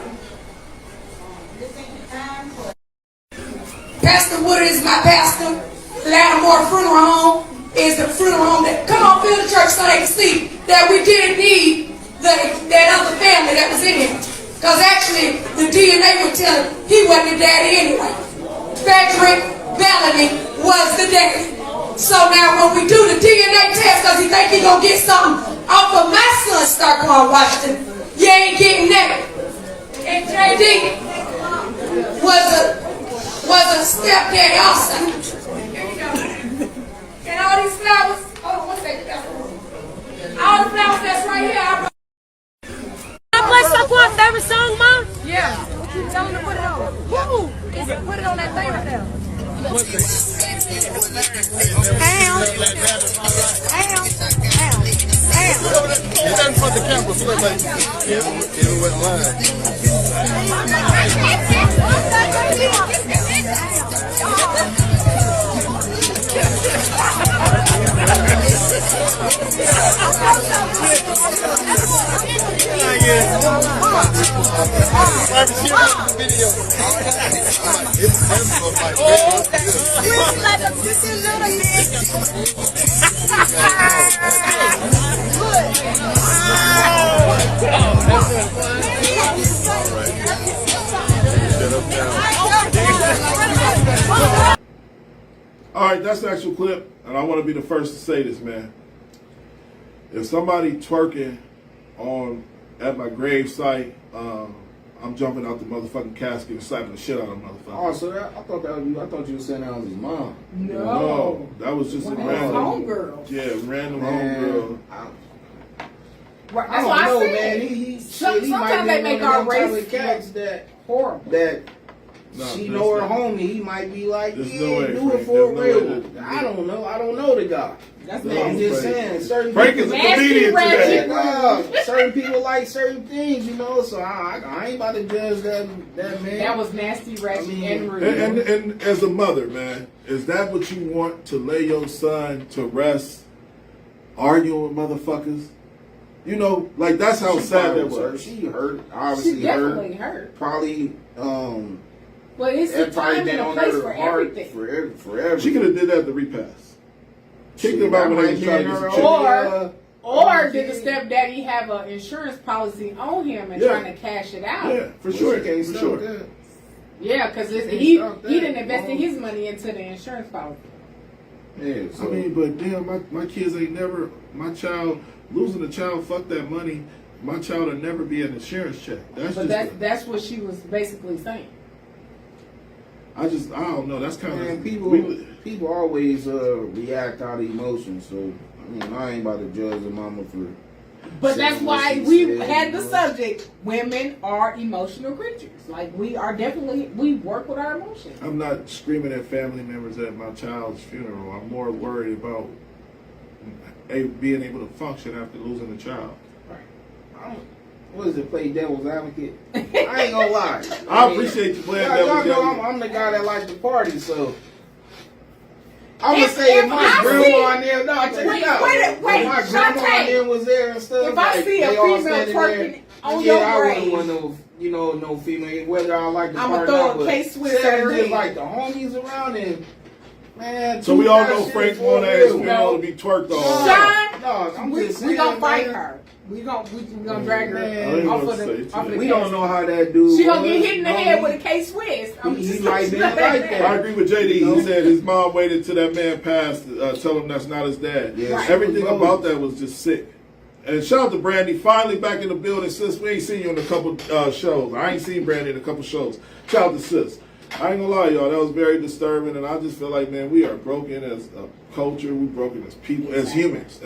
Pastor Woodard is my pastor. Lattimore Funeral Home is the funeral home that come on, fill the church so they can see that we didn't need that other family that was in here. Because actually, the DNA would tell him he wasn't the daddy anyway. Patrick Bellamy was the daddy. So now when we do the DNA test, because he think he gonna get something off of my son, Starcon Washington, you ain't getting that. And JD was a stepdaddy also. And all these flowers, hold on one second. All the flowers that's right here, I play Starcon favorite song, Mom? yeah. Tell him to put it on. Woo! Put it on that thing right there. It doesn't put the camera flip like it went live. All right, that's the actual clip, and I want to be the first to say this, man. If somebody twerking at my grave site, I'm jumping out the motherfucking casket and slapping the shit out of the motherfucker. Oh, so I thought that was you. I thought you were saying that was his mom. No, that was just a random homegirl. Yeah, random homegirl. Right, I that's why don't know, I said. man. He Sometimes might they be make one of our them type race of cats that horrible. She know her homie. He might be like, There's yeah, no way, do Frank. it for There's no real. way I don't know. I don't know the guy. That's I'm just saying, certain Frank people, is a comedian today. certain people like certain things, you know. So I ain't about to judge that man. That was nasty, ratchet, and rude. And as a mother, man, is that what you want to lay your son to rest, arguing with motherfuckers? You know, like that's how sad that was. She hurt. Obviously, she definitely hurt. Probably. But it's the time and a place for everything. Forever. She could have did that at the repass. Kicked him out when they was trying to get some chicken. Or did the stepdaddy have an insurance policy on him and trying to cash it out? Yeah, for sure. For sure. Yeah, because he didn't invest his money into the insurance policy. Yeah, I mean, but damn, my kids ain't never. My child losing a child. Fuck that money. My child will never be an insurance check. That's what she was basically saying. I don't know. That's kind of people always react out of emotion. So I mean, I ain't about to judge a mama for. But that's why we had the subject. Women are emotional creatures. Like we work with our emotions. I'm not screaming at family members at my child's funeral. I'm more worried about being able to function after losing a child. What is it? Play devil's advocate? I ain't gonna lie. I appreciate you playing devil's advocate. I'm the guy that likes to party, so I'm gonna say if my grandma and them, no, check it out. If my grandma and them was there and stuff, if I see a female twerking on your grave, I wouldn't want no female. Whether I like to party, I'm gonna throw a K-Swiss at her head. Like the homies around and. Man, so we all know Frank's one ass funeral to be twerked on. Sean, no, we gonna fight her. We gonna drag her off of the. We don't know how that dude. She gonna get hit in the head with a K-Swiss. He might be like that. I agree with JD. He said his mom waited till that man passed to tell him that's not his dad. Yeah, right. Everything about that was just sick. And shout out to Brandy, finally back in the building. Sis, we ain't seen you in a couple shows. I ain't seen Brandy in a couple shows. Shout out to Sis. I ain't gonna lie, y'all. That was very disturbing, and I just feel like, man, we are broken as a culture. We're broken as people, as humans,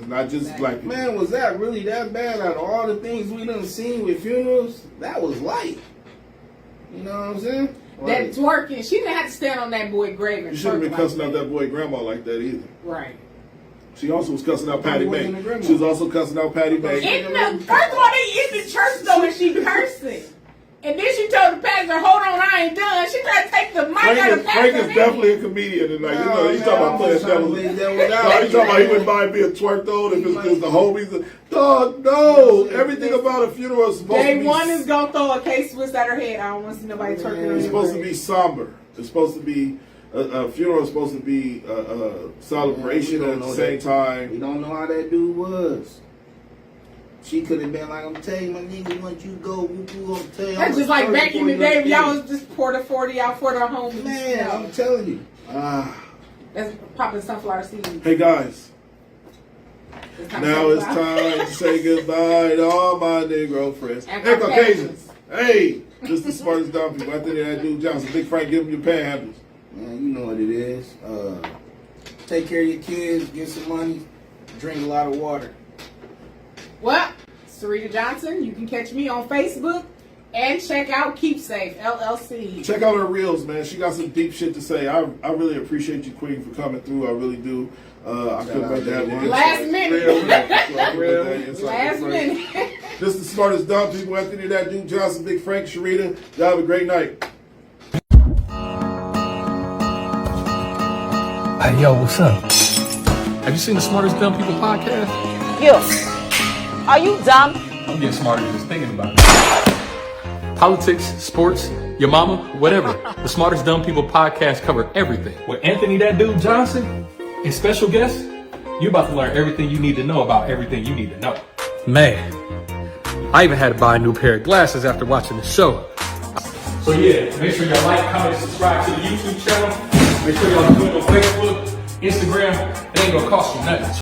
not just black people. Man, was that really that bad? Out of all the things we done seen with funerals, that was light. You know what I'm saying? That twerking, she didn't have to stand on that boy grave and You shouldn't have been cussing out that boy grandma like that either. Right. She also was cussing out Patty Mae. She was also cussing out Patty Mae. First of all, they in the church though, and she cursing. And then she told the pastor, "Hold on, I ain't done." She tried to take the mic out of Frank is definitely a comedian, and he's talking about playing devil's. He's talking about he wouldn't mind being twerked on if it's the homies. Dog, no. Everything about a funeral is supposed to be. Day one is gonna throw a K-Swiss at her head. I don't want to see nobody twerking. It's supposed to be somber. It's supposed to be a funeral. Is supposed to be a celebration at the same time. We don't know how that dude was. She could have been like, I'm telling you, my nigga, once you go, I'm tell you. That's just like back in the day when y'all was just pour the 40 out for the homies. Man, I'm telling you. That's popping sunflower seeds. Hey guys, now it's time to say goodbye to all my Negro friends and Caucasians. Hey, this is the smartest dumb people. I think that dude Johnson, Big Frank, give him your panhandles. Man, you know what it is. Take care of your kids, get some money, drink a lot of water. Well, Sarita Johnson, you can catch me on Facebook and check out Keep Safe LLC. Check out her reels, man. She got some deep shit to say. I really appreciate you, Queen, for coming through. I really do. I couldn't wait to have you. Last minute. Last minute. This is the smartest dumb people. Anthony, that dude Johnson, Big Frank, Sharita. Y'all have a great night. Hey, yo, what's up? Have you seen the Smartest Dumb People podcast? Yo, are you dumb? I'm getting smarter just thinking about it. Politics, sports, your mama, whatever. The Smartest Dumb People podcast cover everything. With Anthony That Dude Johnson and special guests, you're about to learn everything you need to know about everything you need to know. Man, I even had to buy a new pair of glasses after watching the show. So yeah, make sure y'all like, comment, subscribe to the YouTube channel. Make sure y'all do it on Facebook, Instagram. It ain't gonna cost you nothing.